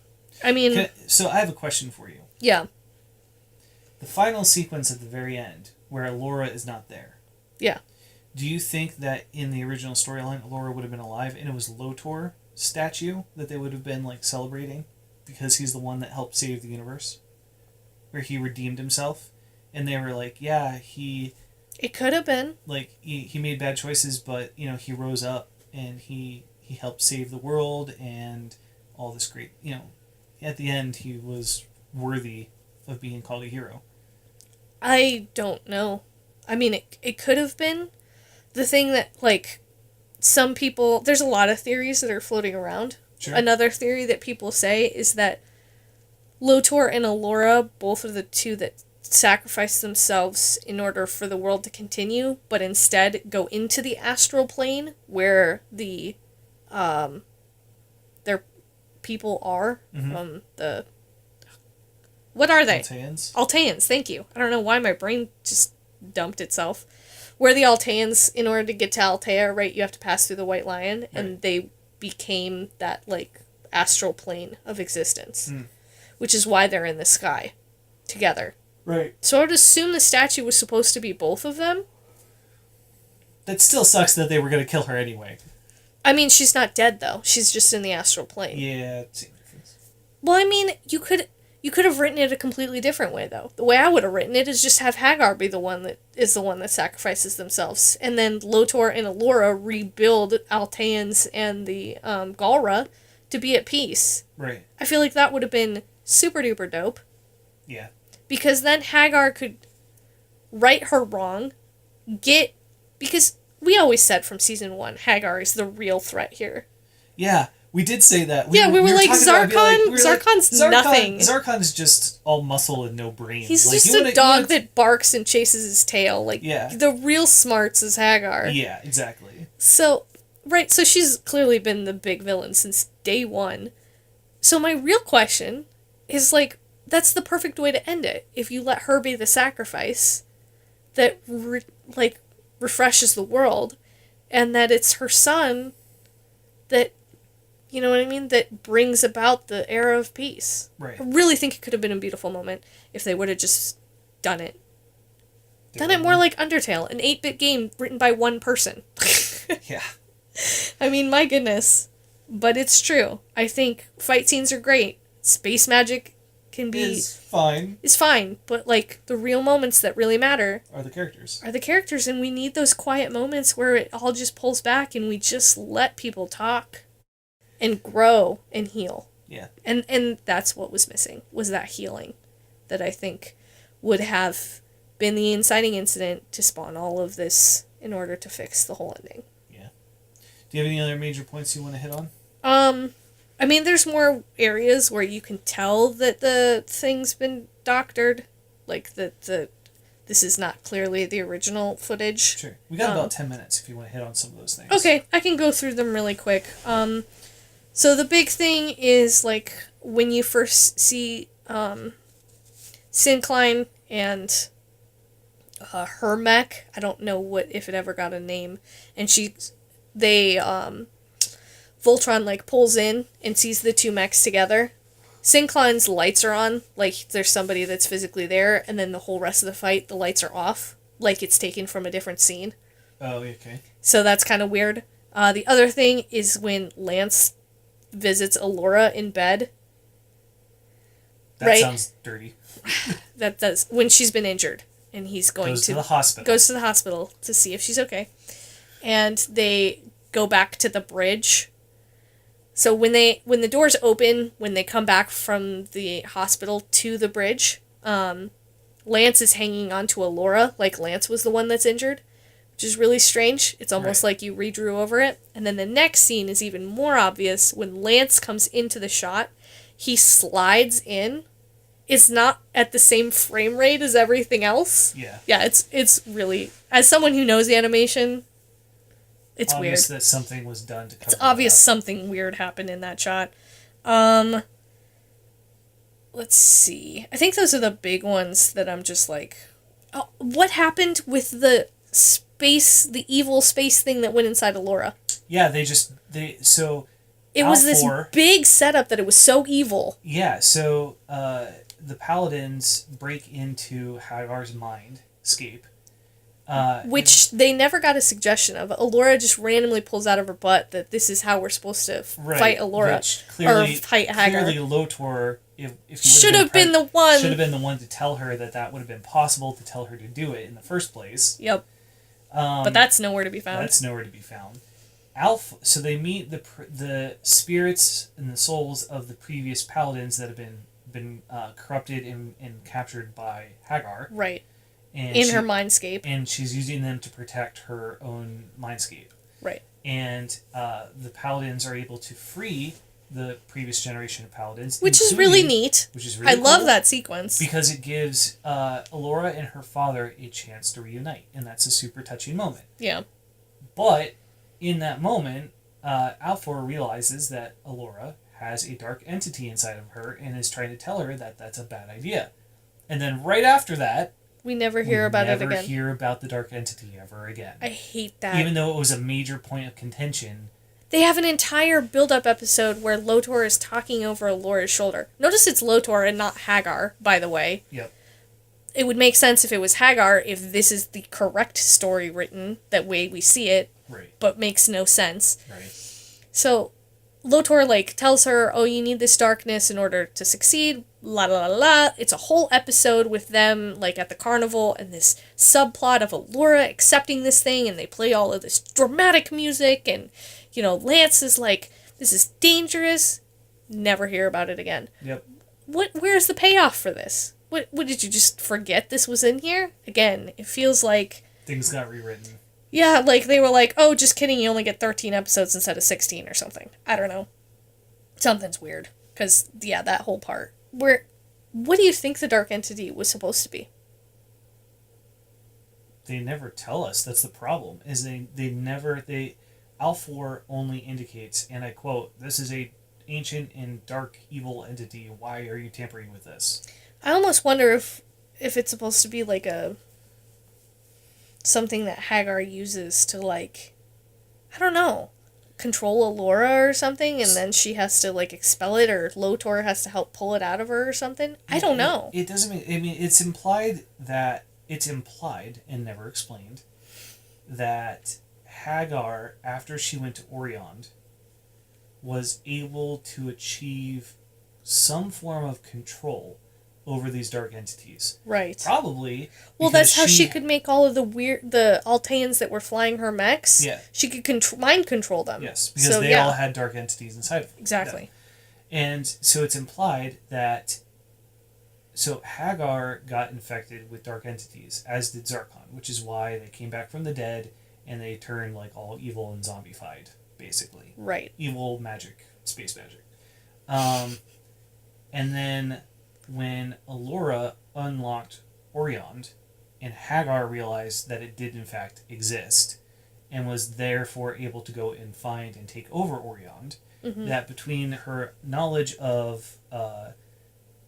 yeah. I mean... So I have a question for you. Yeah. The final sequence at the very end, where Allura is not there. Yeah. Do you think that in the original storyline, Allura would have been alive and it was Lotor statue that they would have been like celebrating because he's the one that helped save the universe, where he redeemed himself, and they were like, yeah, it could have been like he made bad choices, but you know, he rose up and he helped save the world and all this great, you know, at the end he was worthy of being called a hero. I don't know. I mean, it could have been. The thing that, like, some people... There's a lot of theories that are floating around. Sure. Another theory that people say is that Lotor and Allura, both of the two that sacrifice themselves in order for the world to continue, but instead go into the astral plane where the their people are. The... What are they? Alteans, thank you. I don't know why my brain just dumped itself. Where the Alteans, in order to get to Altea, right, you have to pass through the White Lion, right. And they became that, like, astral plane of existence. Which is why they're in the sky together. Right. So I would assume the statue was supposed to be both of them. That still sucks that they were going to kill her anyway. I mean, she's not dead, though. She's just in the astral plane. Yeah, it seems different. Well, I mean, you could have written it a completely different way, though. The way I would have written it is just have Hagar be the one that sacrifices themselves. And then Lotor and Allura rebuild Alteans and the Galra to be at peace. Right. I feel like that would have been super duper dope. Yeah. Because then Hagar could right her wrong, because we always said from season 1, Hagar is the real threat here. Yeah. We did say that. We were like, Zarkon's nothing. Zarkon is just all muscle and no brain. He's like, just a dog that barks and chases his tail. Like, yeah. The real smarts is Hagar. Yeah, exactly. So, right, so she's clearly been the big villain since day 1. So my real question is, like, that's the perfect way to end it. If you let her be the sacrifice that, refreshes the world, and that it's her son that... You know what I mean? That brings about the era of peace. Right. I really think it could have been a beautiful moment if they would have just done it. Done it more like Undertale, an 8-bit game written by one person. Yeah. I mean, my goodness. But it's true. I think fight scenes are great. Space magic can be... Is fine. Is fine. But, like, the real moments that really matter... Are the characters. And we need those quiet moments where it all just pulls back and we just let people talk. And grow and heal. Yeah. And that's what was missing, was that healing that I think would have been the inciting incident to spawn all of this in order to fix the whole ending. Yeah. Do you have any other major points you want to hit on? I mean, there's more areas where you can tell that the thing's been doctored. Like, this is not clearly the original footage. Sure. We got about 10 minutes if you want to hit on some of those things. Okay, I can go through them really quick. So the big thing is, like, when you first see Syncline and her mech, I don't know if it ever got a name, and Voltron, like, pulls in and sees the two mechs together. Syncline's lights are on, like there's somebody that's physically there, and then the whole rest of the fight, the lights are off, like it's taken from a different scene. Oh, okay. So that's kind of weird. The other thing is when Lance visits Allura in bed. That sounds dirty. That does. When she's been injured. And he's goes to the hospital to see if she's okay. And they go back to the bridge. So when the doors open, when they come back from the hospital to the bridge, Lance is hanging on to Allura, like Lance was the one that's injured. Which is really strange. It's almost like you redrew over it. And then the next scene is even more obvious. When Lance comes into the shot, he slides in. It's not at the same frame rate as everything else. Yeah. Yeah, it's really... As someone who knows the animation, it's obvious weird. That something was done to cover It's obvious that. Something weird happened in that shot. Let's see. I think those are the big ones that I'm just like... Oh, what happened with the evil space thing that went inside Allura? Yeah, it was this big setup that it was so evil. Yeah, so the Paladins break into Hagar's mind, escape, Which they never got a suggestion of. Allura just randomly pulls out of her butt that this is how we're supposed to fight Allura. Or fight Hagar. Clearly Lotor, if should have been the one. Should have been the one to tell her that would have been possible to tell her to do it in the first place. Yep. But that's nowhere to be found. That's nowhere to be found. So they meet the spirits and the souls of the previous paladins that have been corrupted and captured by Hagar. Right. And her mindscape. And she's using them to protect her own mindscape. Right. And the paladins are able to free the previous generation of paladins. Which is really neat. Which is really I love that sequence. Because it gives Allura and her father a chance to reunite. And that's a super touching moment. Yeah. But in that moment, Alfor realizes that Allura has a dark entity inside of her and is trying to tell her that that's a bad idea. And then right after that, we never hear about it again. Never hear about the dark entity ever again. I hate that. Even though it was a major point of contention. They have an entire build-up episode where Lotor is talking over Allura's shoulder. Notice it's Lotor and not Hagar, by the way. Yep. It would make sense if it was Hagar, if this is the correct story written, that way we see it. Right. But makes no sense. Right. So, Lotor, tells her, oh, you need this darkness in order to succeed, la la la la. It's a whole episode with them, at the carnival, and this subplot of Allura accepting this thing, and they play all of this dramatic music, and, Lance is this is dangerous. Never hear about it again. Yep. Where's the payoff for this? What did you just forget this was in here? Again, it feels like... Things got rewritten. Yeah, they were oh, just kidding, you only get 13 episodes instead of 16 or something. I don't know. Something's weird. Because, yeah, that whole part. What do you think the Dark Entity was supposed to be? They never tell us. That's the problem. Is Alfor only indicates, and I quote, "This is a ancient and dark evil entity. Why are you tampering with this?" I almost wonder if it's supposed to be a... something that Hagar uses to, I don't know, control Allura or something, and then she has to, expel it, or Lotor has to help pull it out of her or something? I don't know. It doesn't mean... it's implied and never explained that Hagar, after she went to Orion, was able to achieve some form of control over these dark entities. Right. Probably. Well, that's how she could make all of the Alteans that were flying her mechs. Yeah. She could mind control them. Yes, because they all had dark entities inside of them. Exactly. Yeah. And so it's implied that... So Hagar got infected with dark entities, as did Zarkon, which is why they came back from the dead and they turned all evil and zombified, basically. Right. Evil magic, space magic. And then when Allura unlocked Orion and Hagar realized that it did in fact exist and was therefore able to go and find and take over Orion, that between her knowledge of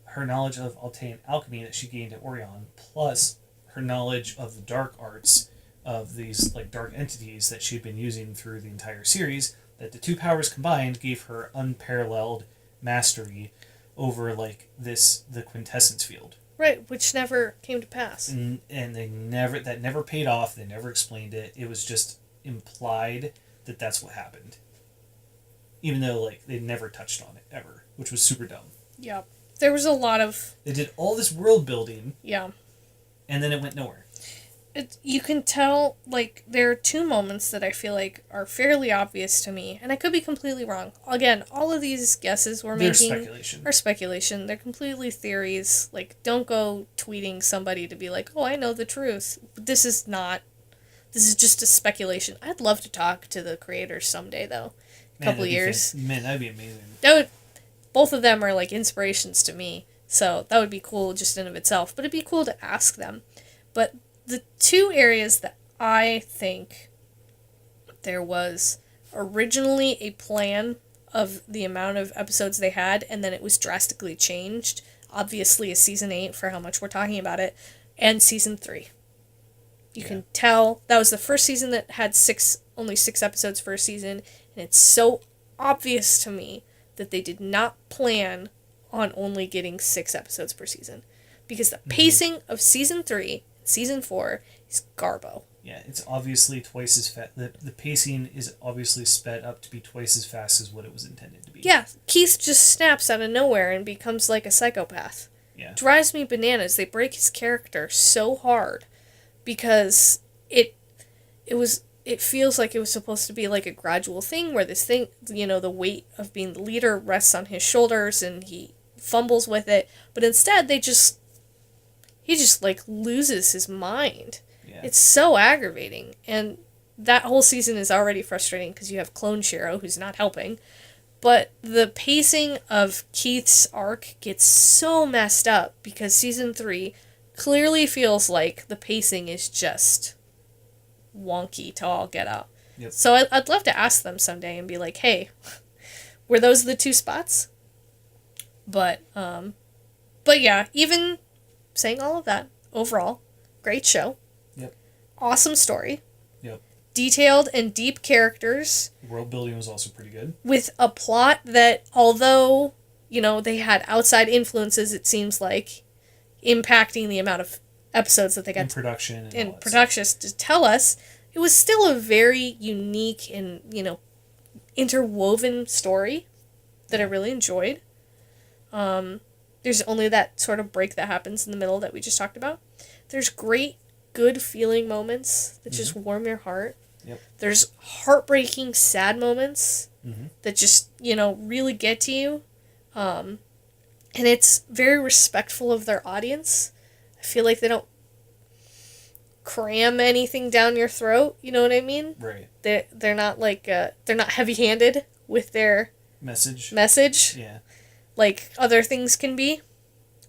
Altean alchemy that she gained at Orion, plus her knowledge of the dark arts of these dark entities that she'd been using through the entire series, that the two powers combined gave her unparalleled mastery over the quintessence field. Right, which never came to pass. And that never paid off. They never explained it. It was just implied that that's what happened. Even though they never touched on it ever, which was super dumb. Yeah. There was a lot of... They did all this world building. Yeah. And then it went nowhere. You can tell, there are two moments that I feel are fairly obvious to me, and I could be completely wrong. Again, all of these guesses we're making are speculation. They're completely theories. Don't go tweeting somebody to be oh, I know the truth. This is just a speculation. I'd love to talk to the creators someday, though. A couple of years. Man, that'd be amazing. Both of them are, inspirations to me, so that would be cool just in of itself. But it'd be cool to ask them. But... the two areas that I think there was originally a plan of the amount of episodes they had, and then it was drastically changed. Obviously, is Season 8 for how much we're talking about it, and Season 3. You can tell that was the first season that had only 6 episodes for a season, and it's so obvious to me that they did not plan on only getting 6 episodes per season. Because the pacing of Season 3... Season 4 He's Garbo. Yeah, it's obviously twice as fast. The pacing is obviously sped up to be twice as fast as what it was intended to be. Yeah, Keith just snaps out of nowhere and becomes like a psychopath. Yeah. Drives me bananas. They break his character so hard because it feels like it was supposed to be like a gradual thing where this thing, the weight of being the leader rests on his shoulders and he fumbles with it, but instead he just like loses his mind. Yeah. It's so aggravating, and that whole season is already frustrating because you have Clone Shiro who's not helping, but the pacing of Keith's arc gets so messed up because season 3 clearly feels like the pacing is just wonky to all get out. Yep. So I'd love to ask them someday and be like, hey, were those the 2 spots? But yeah, even saying all of that, overall, great show. Yep. Awesome story. Yep. Detailed and deep characters. World building was also pretty good. With a plot that, although, they had outside influences, it seems like, impacting the amount of episodes that they got in production to tell us, it was still a very unique and, interwoven story that I really enjoyed. There's only that sort of break that happens in the middle that we just talked about. There's great, good feeling moments that just warm your heart. Yep. There's heartbreaking, sad moments that just, really get to you. And it's very respectful of their audience. I feel like they don't cram anything down your throat, you know what I mean? Right. They're not like, they're not heavy-handed with their message. Yeah. Like other things can be.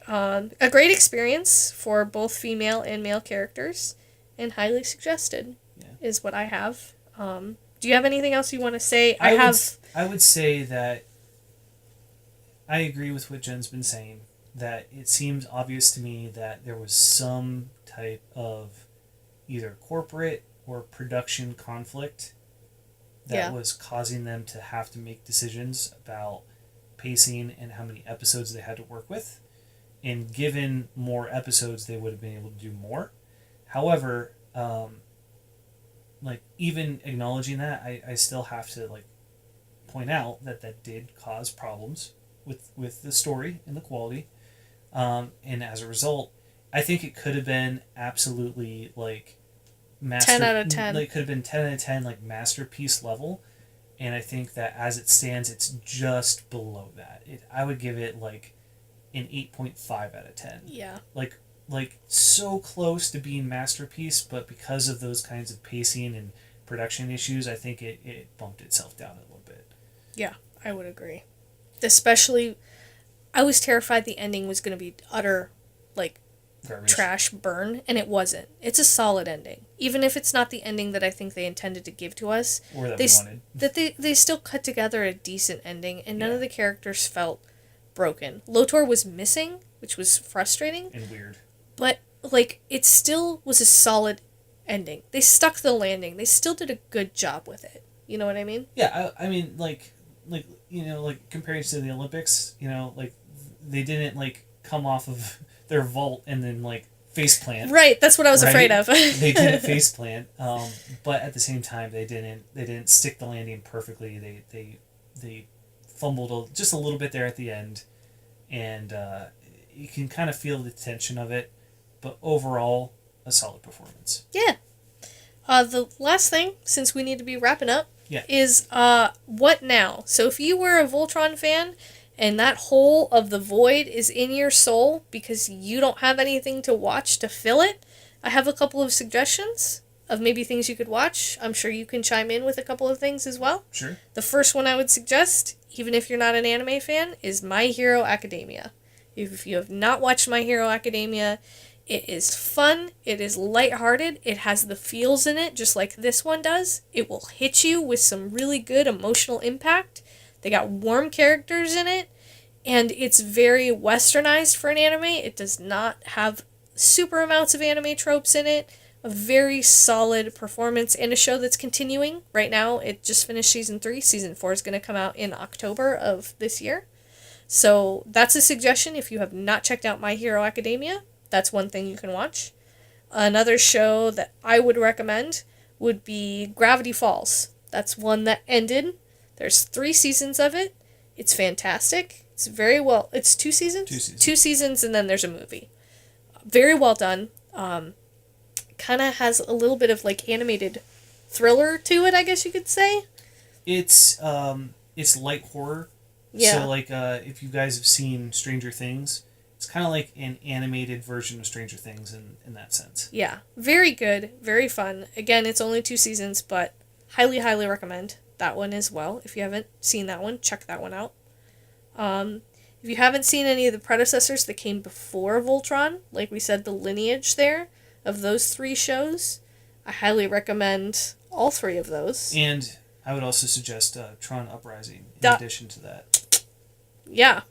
A great experience for both female and male characters, and highly suggested is what I have. Do you have anything else you want to say? I would say that I agree with what Jen's been saying, that it seems obvious to me that there was some type of either corporate or production conflict that was causing them to have to make decisions about pacing and how many episodes they had to work with. And given more episodes, they would have been able to do more. However, even acknowledging that, I still have to point out that did cause problems with the story and the quality. And as a result, I think it could have been absolutely 10 out of 10. It could have been 10 out of 10, masterpiece level. And I think that as it stands, it's just below that. I would give it an 8.5 out of 10. Yeah. So close to being masterpiece, but because of those kinds of pacing and production issues, I think it bumped itself down a little bit. Yeah, I would agree. Especially, I was terrified the ending was going to be utter, garbage, trash burn, and it wasn't. It's a solid ending. Even if it's not the ending that I think they intended to give to us. Or that we wanted. That they still cut together a decent ending, and none of the characters felt broken. Lotor was missing, which was frustrating. And weird. But, it still was a solid ending. They stuck the landing. They still did a good job with it. You know what I mean? Yeah, I mean, comparing to the Olympics, they didn't, come off of their vault and then, face plant. Right, that's what I was afraid of. They didn't face plant, but at the same time, they didn't stick the landing perfectly. They fumbled just a little bit there at the end, and you can kind of feel the tension of it, but overall, a solid performance. Yeah. The last thing, since we need to be wrapping up, yeah, is what now? So if you were a Voltron fan and that hole of the void is in your soul because you don't have anything to watch to fill it, I have a couple of suggestions of maybe things you could watch. I'm sure you can chime in with a couple of things as well. Sure. The first one I would suggest, even if you're not an anime fan, is My Hero Academia. If you have not watched My Hero Academia, it is fun, it is lighthearted, it has the feels in it just like this one does. It will hit you with some really good emotional impact. They got warm characters in it, and it's very westernized for an anime. It does not have super amounts of anime tropes in it. A very solid performance, and a show that's continuing. Right now, it just finished season 3. Season 4 is going to come out in October of this year. So that's a suggestion if you have not checked out My Hero Academia. That's one thing you can watch. Another show that I would recommend would be Gravity Falls. That's one that ended. There's 3 seasons of it. It's fantastic. It's very well... It's 2 seasons? 2 seasons. 2 seasons, and then there's a movie. Very well done. Kind of has a little bit of, like, animated thriller to it, I guess you could say. It's light horror. Yeah. So, like, if you guys have seen Stranger Things, it's kind of like an animated version of Stranger Things in that sense. Yeah. Very good. Very fun. Again, it's only 2 seasons, but highly, highly recommend that one as well. If you haven't seen that one, check that one out. If you haven't seen any of the predecessors that came before Voltron, like we said, the lineage there of those 3 shows, I highly recommend all 3 of those. And I would also suggest Tron Uprising in addition to that. Yeah.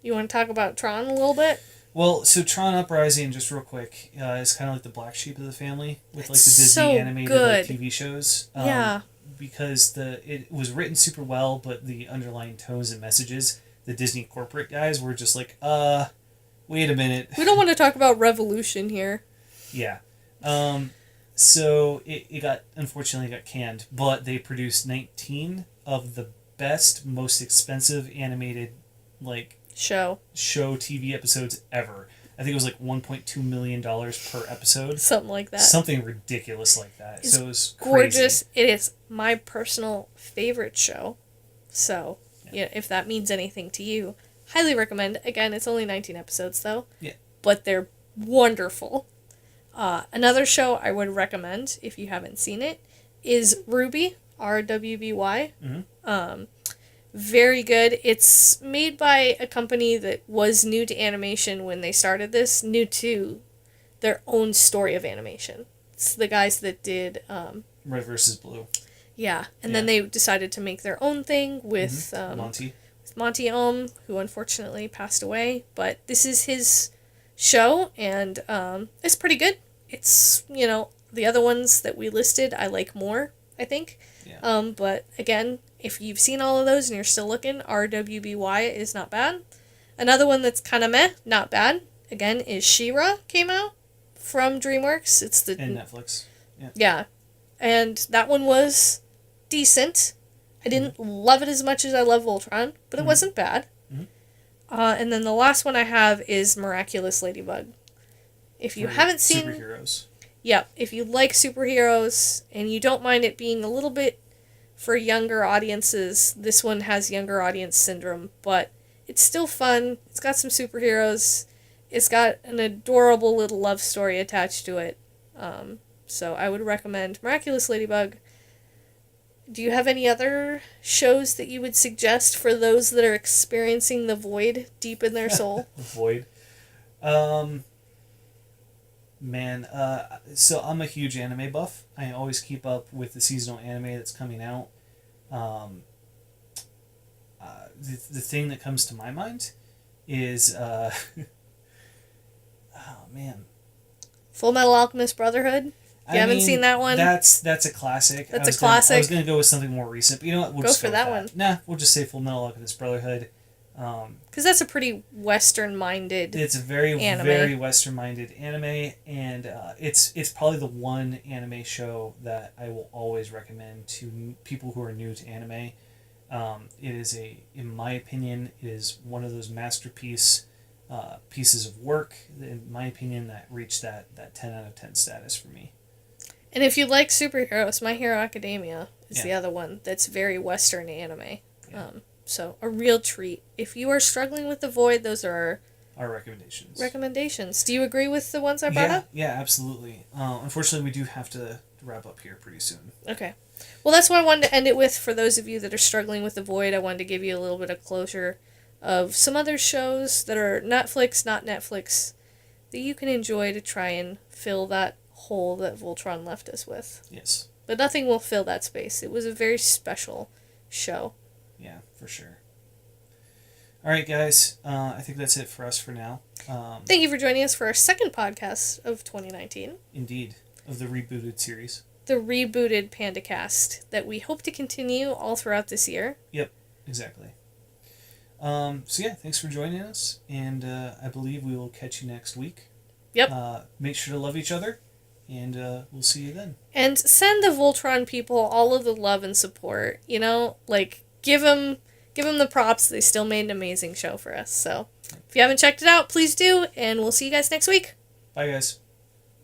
You want to talk about Tron a little bit? Well, so Tron Uprising, just real quick, is kind of like the black sheep of the family with like the Disney so animated like, TV shows. Yeah. Because it was written super well, but the underlying tones and messages, the Disney corporate guys were just like, wait a minute. We don't want to talk about Revolution here. Yeah. So it unfortunately got canned, but they produced 19 of the best, most expensive animated like show TV episodes ever. I think it was like $1.2 million per episode. Something like that. Something ridiculous like that. It's so it was gorgeous. Crazy. It is my personal favorite show. So, yeah, if that means anything to you, highly recommend. Again, it's only 19 episodes though. Yeah. But they're wonderful. Another show I would recommend, if you haven't seen it, is RWBY, RWBY. Mm-hmm. Very good. It's made by a company that was new to animation when they started this, new to their own story of animation. It's the guys that did... Red vs. Blue. Yeah, and then they decided to make their own thing with... Monty. With Monty Ohm, who unfortunately passed away. But this is his show, and it's pretty good. It's, the other ones that we listed I like more, I think. Yeah. But again, if you've seen all of those and you're still looking, RWBY is not bad. Another one that's kind of meh, not bad, again, is She-Ra came out from DreamWorks. It's the... And Netflix. Yeah. Yeah. And that one was decent. I didn't love it as much as I love Voltron, but it wasn't bad. Mm-hmm. And then the last one I have is Miraculous Ladybug. If you haven't seen... Superheroes. Yeah, if you like superheroes and you don't mind it being a little bit for younger audiences, this one has younger audience syndrome, but it's still fun. It's got some superheroes. It's got an adorable little love story attached to it. So I would recommend Miraculous Ladybug. Do you have any other shows that you would suggest for those that are experiencing the void deep in their soul? The void. Man, so I'm a huge anime buff. I always keep up with the seasonal anime that's coming out. The thing that comes to my mind is, oh man, Full Metal Alchemist Brotherhood. You haven't seen that one? That's a classic. That's a classic. I was gonna go with something more recent, but you know what? We'll just go for that one. Nah, we'll just say Full Metal Alchemist Brotherhood. Because that's a pretty Western-minded It's a very, anime. very Western-minded anime, and it's probably the one anime show that I will always recommend to people who are new to anime. It is in my opinion, it is one of those masterpiece pieces of work, in my opinion, that reached that 10 out of 10 status for me. And if you like superheroes, My Hero Academia is the other one that's very Western anime. Yeah. So a real treat. If you are struggling with the void, those are our recommendations. Do you agree with the ones I brought up? Yeah, absolutely. Unfortunately, we do have to wrap up here pretty soon. Okay. Well, that's what I wanted to end it with. For those of you that are struggling with the void, I wanted to give you a little bit of closure of some other shows that are Netflix, not Netflix, that you can enjoy to try and fill that hole that Voltron left us with. Yes. But nothing will fill that space. It was a very special show. Yeah, for sure. All right, guys. I think that's it for us for now. Thank you for joining us for our second podcast of 2019. Indeed. Of the rebooted series. The rebooted PandaCast that we hope to continue all throughout this year. Yep, exactly. So yeah, thanks for joining us, and I believe we will catch you next week. Yep. Make sure to love each other, And we'll see you then. And send the Voltron people all of the love and support. You know, like give them the props. They still made an amazing show for us. So if you haven't checked it out, please do. And we'll see you guys next week. Bye, guys.